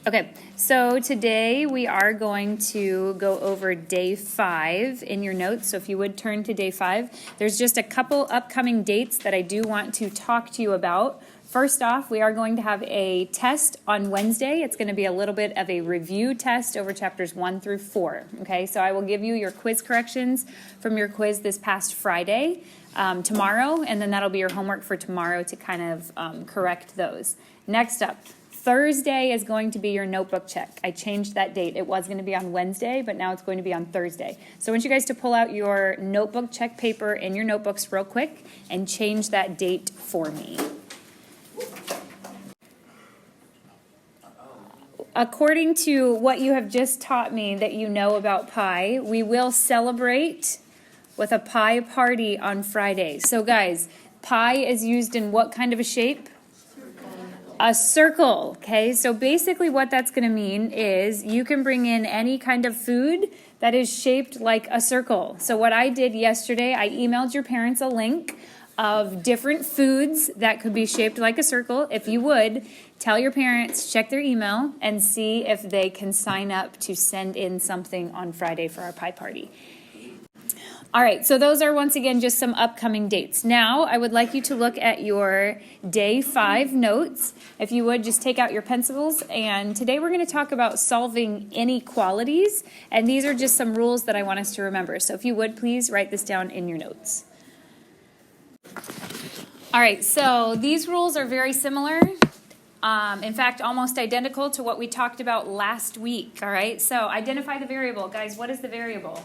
Okay, so today we are going to go over day 5 in your notes. So if you would turn to day 5, there's just a couple upcoming dates that I do want to talk to you about. First off, we are going to have a test on Wednesday. It's going to be a little bit of a review test over chapters 1 through 4. Okay, so I will give you your quiz corrections from your quiz this past Friday tomorrow, and then that'll be your homework for tomorrow to kind of correct those. Next up, Thursday is going to be your notebook check. I changed that date. It was going to be on Wednesday, but now it's going to be on Thursday. So I want you guys to pull out your notebook check paper in your notebooks real quick and change that date for me. According to what you have just taught me that you know about pie, we will celebrate with a pie party on Friday. So guys, pie is used in what kind of a shape? A circle, okay? So basically what that's going to mean is you can bring in any kind of food that is shaped like a circle. So what I did yesterday, I emailed your parents a link of different foods that could be shaped like a circle. If you would, tell your parents, check their email, and see if they can sign up to send in something on Friday for our pie party. All right, so those are once again just some upcoming dates. Now, I would like you to look at your day 5 notes. If you would, just take out your pencils. And today we're going to talk about solving inequalities. And these are just some rules that I want us to remember. So if you would, please write this down in your notes. All right, so these rules are very similar. In fact, almost identical to what we talked about last week. All right, so identify the variable. Guys, what is the variable?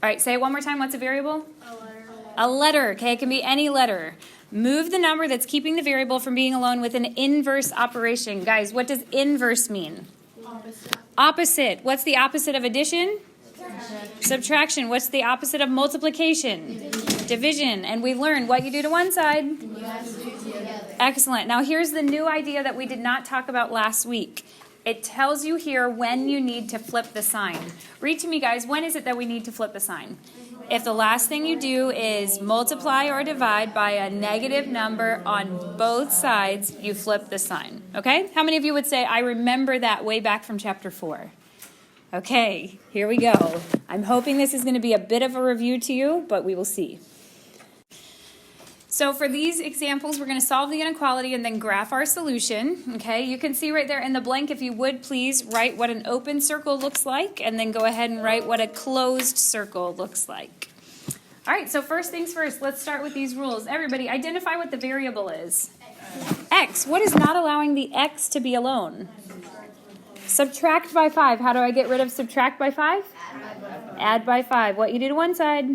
All right, say it one more time. What's a variable? A letter. A letter, okay? It can be any letter. Move the number that's keeping the variable from being alone with an inverse operation. Guys, what does inverse mean? Opposite. Opposite. What's the opposite of addition? Subtraction. Subtraction. What's the opposite of multiplication? Division. And we learned what you do to one side. You have to do together. Excellent. Now here's the new idea that we did not talk about last week. It tells you here when you need to flip the sign. Read to me, guys. When is it that we need to flip the sign? If the last thing you do is multiply or divide by a negative number on both sides, you flip the sign. Okay? How many of you would say, I remember that way back from chapter 4? Okay, here we go. I'm hoping this is going to be a bit of a review to you, but we will see. So for these examples, we're going to solve the inequality and then graph our solution. Okay, you can see right there in the blank, if you would please write what an open circle looks like, and then go ahead and write what a closed circle looks like. All right, so first things first, let's start with these rules. Everybody, identify what the variable is. X. What is not allowing the X to be alone? Subtract by 5. How do I get rid of subtract by 5? Add by 5. What you do to one side?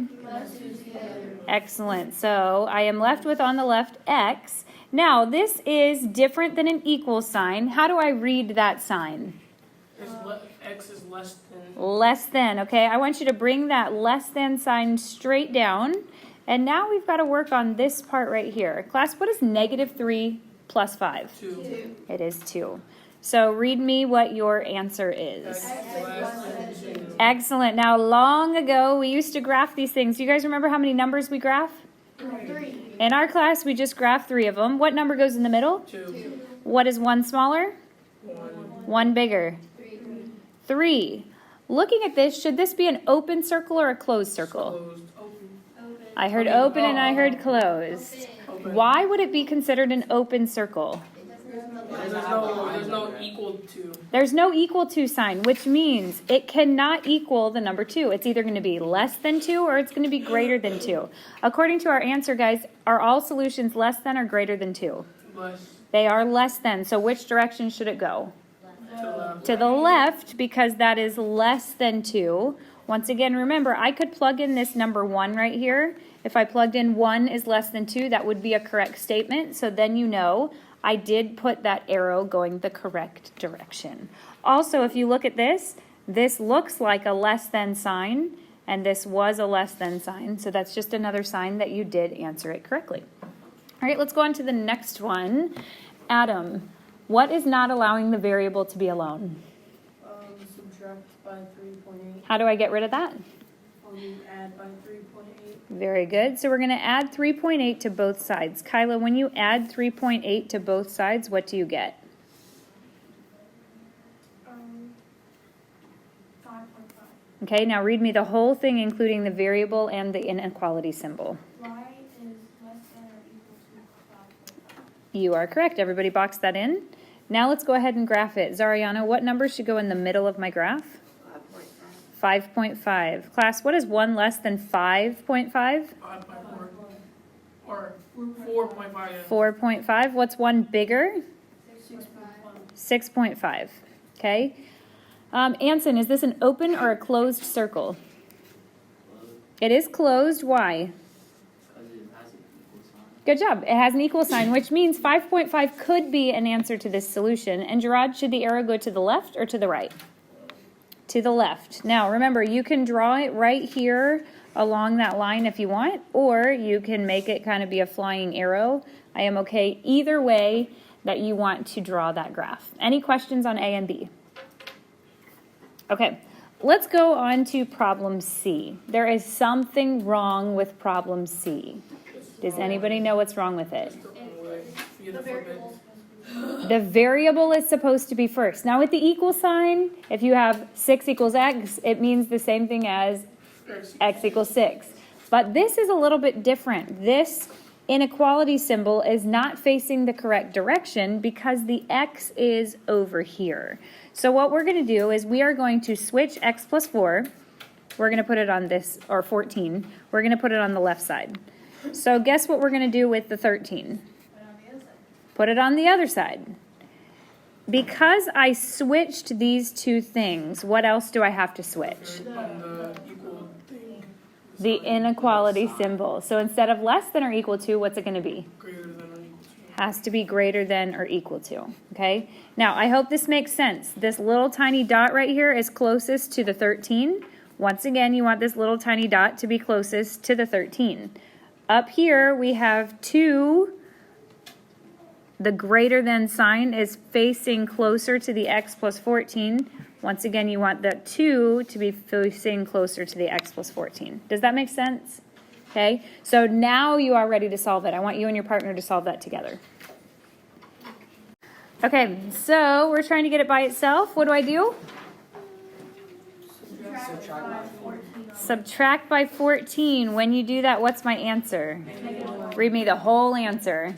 Excellent. So I am left with on the left X. Now this is different than an equal sign. How do I read that sign? X is less than. Less than. Okay, I want you to bring that less than sign straight down. And now we've got to work on this part right here. Class, what is negative 3 plus 5? 2. It is 2. So read me what your answer is. X is less than 2. Excellent. Now, long ago, we used to graph these things. Do you guys remember how many numbers we graph? 3. In our class, we just graph 3 of them. What number goes in the middle? 2. What is one smaller? 1. One bigger? 3. Looking at this, should this be an open circle or a closed circle? Closed. I heard open and I heard closed. Open. Why would it be considered an open circle? There's no equal to. There's no equal to sign, which means it cannot equal the number 2. It's either going to be less than 2 or it's going to be greater than 2. According to our answer, guys, are all solutions less than or greater than 2? Less. They are less than. So which direction should it go? To left. To the left, because that is less than 2. Once again, remember, I could plug in this number 1 right here. If I plugged in 1 is less than 2, that would be a correct statement. So then you know I did put that arrow going the correct direction. Also, if you look at this looks like a less than sign, and this was a less than sign. So that's just another sign that you did answer it correctly. All right, let's go on to the next one. Adam, what is not allowing the variable to be alone? Subtract by 3.8. How do I get rid of that? Add by 3.8. Very good. So we're going to add 3.8 to both sides. Kyla, when you add 3.8 to both sides, what do you get? 5.5. Okay, now read me the whole thing, including the variable and the inequality symbol. Y is less than or equal to 5.5. You are correct. Everybody box that in. Now let's go ahead and graph it. Zariana, what number should go in the middle of my graph? 5.5. Class, what is 1 less than 5.5? 5.4. Or 4.5. Yeah. 4.5. What's 1 bigger? 6.5. Okay. Anson, is this an open or a closed circle? It is closed. Why? Good job. It has an equal sign, which means 5.5 could be an answer to this solution. And Gerard, should the arrow go to the left or to the right? To the left. Now, remember, you can draw it right here along that line if you want, or you can make it kind of be a flying arrow. I am okay either way that you want to draw that graph. Any questions on A and B? Okay, let's go on to problem C. There is something wrong with problem C. Does anybody know what's wrong with it? The variable is supposed to be first. Now with the equal sign, if you have 6 equals x, it means the same thing as x equals 6. But this is a little bit different. This inequality symbol is not facing the correct direction because the x is over here. So what we're going to do is we are going to switch x plus 4. We're going to put it on this, or 14. We're going to put it on the left side. So guess what we're going to do with the 13? Put it on the other side. Because I switched these two things, what else do I have to switch? On the equal thing. The inequality symbol. So instead of less than or equal to, what's it going to be? Greater than or equal to. Has to be greater than or equal to. Okay? Now, I hope this makes sense. This little tiny dot right here is closest to the 13. Once again, you want this little tiny dot to be closest to the 13. Up here, we have 2. The greater than sign is facing closer to the x plus 14. Once again, you want the 2 to be facing closer to the x plus 14. Does that make sense? Okay, so now you are ready to solve it. I want you and your partner to solve that together. Okay, so we're trying to get it by itself. What do? Subtract by 14. When you do that, what's my answer? Read me the whole answer.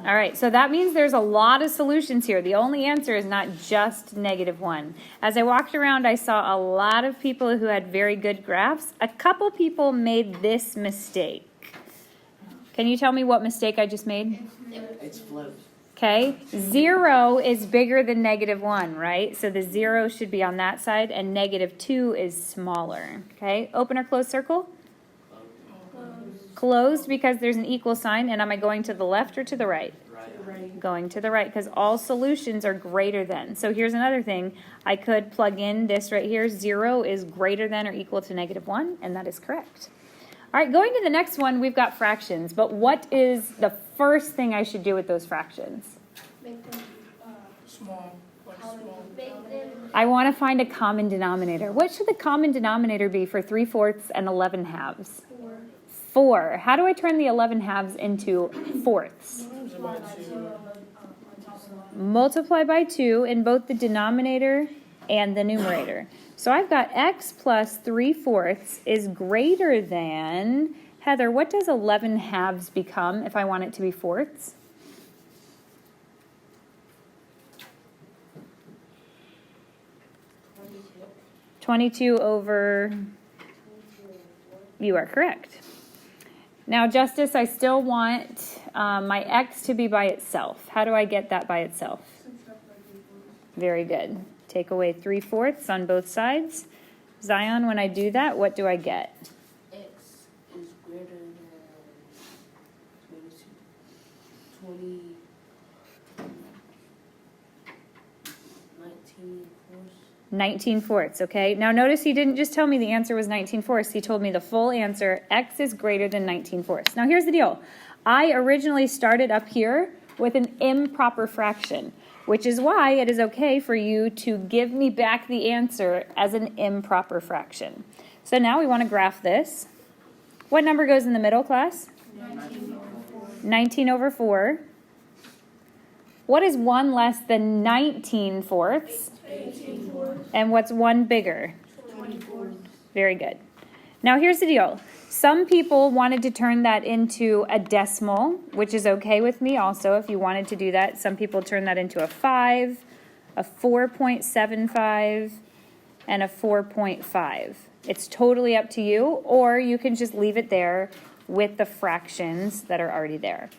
All right, so that means there's a lot of solutions here. The only answer is not just -1. As I walked around, I saw a lot of people who had very good graphs. A couple people made this mistake. Can you tell me what mistake I just made? It's flipped. Okay, 0 is bigger than -1, right? So the 0 should be on that side, and -2 is smaller. Okay, open or close circle? Closed because there's an equal sign, and am I going to the left or to the right? Right. Going to the right because all solutions are greater than. So here's another thing. I could plug in this right here. 0 is greater than or equal to -1, and that is correct. All right, going to the next one, we've got fractions. But what is the first thing I should do with those fractions? Make them Small. Like small. make them I want to find a common denominator. What should the common denominator be for 3/4 and 11/2? 4. How do I turn the 11/2 into fourths? Multiply by 2 in both the denominator and the numerator. So I've got x plus 3/4 is greater than, Heather, what does 11/2 become if I want it to be fourths? $22. 22 over, you are correct. Now, Justice, I still want my x to be by itself. How do I get that by itself? Very good. Take away 3/4 on both sides. Zion, when I do that, what do I get? X is greater than 20, 19/4, okay? Now notice he didn't just tell me the answer was 19/4. He told me the full answer, x is greater than 19/4. Now here's the deal. I originally started up here with an improper fraction, which is why it is okay for you to give me back the answer as an improper fraction. So now we want to graph this. What number goes in the middle, class? 19 over 4. What is 1 less than 19 fourths? 18 fourths. And what's 1 bigger? 24. Very good. Now here's the deal. Some people wanted to turn that into a decimal, which is okay with me also if you wanted to do that. Some people turn that into a 5, a 4.75, and a 4.5. It's totally up to you, or you can just leave it there with the fractions that are already there.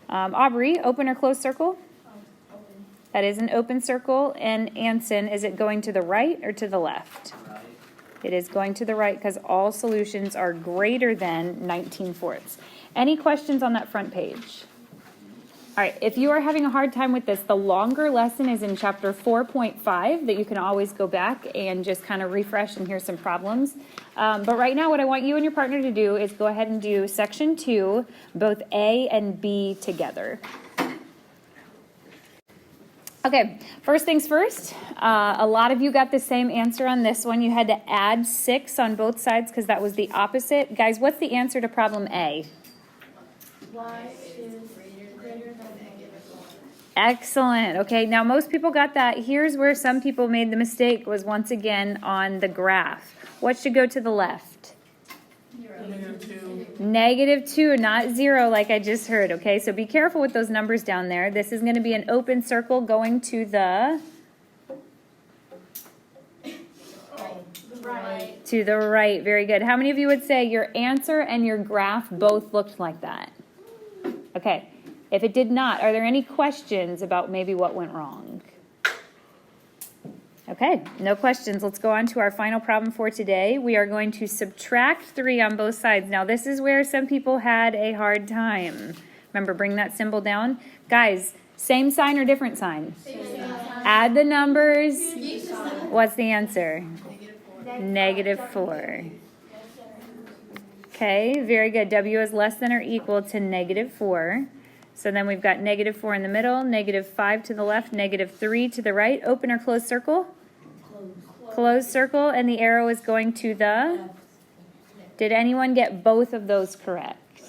Aubrey, open or close circle? Open. That is an open circle. And Anson, is it going to the right or to the left? Right. It is going to the right because all solutions are greater than 19 fourths. Any questions on that front page? All right, if you are having a hard time with this, the longer lesson is in chapter 4.5 that you can always go back and just kind of refresh and hear some problems. But right now what I want you and your partner to do is go ahead and do section 2, both A and B together. Okay, first things first, a lot of you got the same answer on this one. You had to add 6 on both sides because that was the opposite. Guys, what's the answer to problem A? Y is greater than -1. Excellent. Okay, now most people got that. Here's where some people made the mistake was once again on the graph. What should go to the left? -2. -2, not 0 like I just heard, okay? So be careful with those numbers down there. This is going to be an open circle going to the Right. to the right. Very good. How many of you would say your answer and your graph both looked like that? Okay. If it did not, are there any questions about maybe what went wrong? Okay, no questions. Let's go on to our final problem for today. We are going to subtract 3 on both sides. Now, this is where some people had a hard time. Remember, bring that symbol down. Guys, same sign or different sign? Add the numbers. What's the answer? -4. Okay, very good. W is less than or equal to -4. So then we've got -4 in the middle, -5 to the left, -3 to the right. Open or close circle? Close circle, and the arrow is going to the... Did anyone get both of those correct?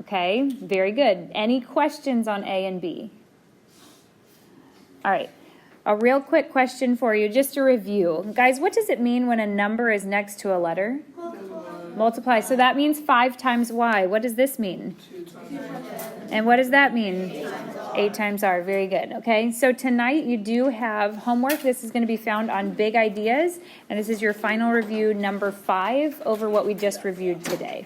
Okay, very good. Any questions on A and B? All right, a real quick question for you, just to review. Guys, what does it mean when a number is next to a letter? Multiply. So that means 5 times y. What does this mean? 2 times. And what does that mean? 8 times r. Very good. Okay, so tonight you do have homework. This is going to be found on Big Ideas, and this is your final review number 5 over what we just reviewed today.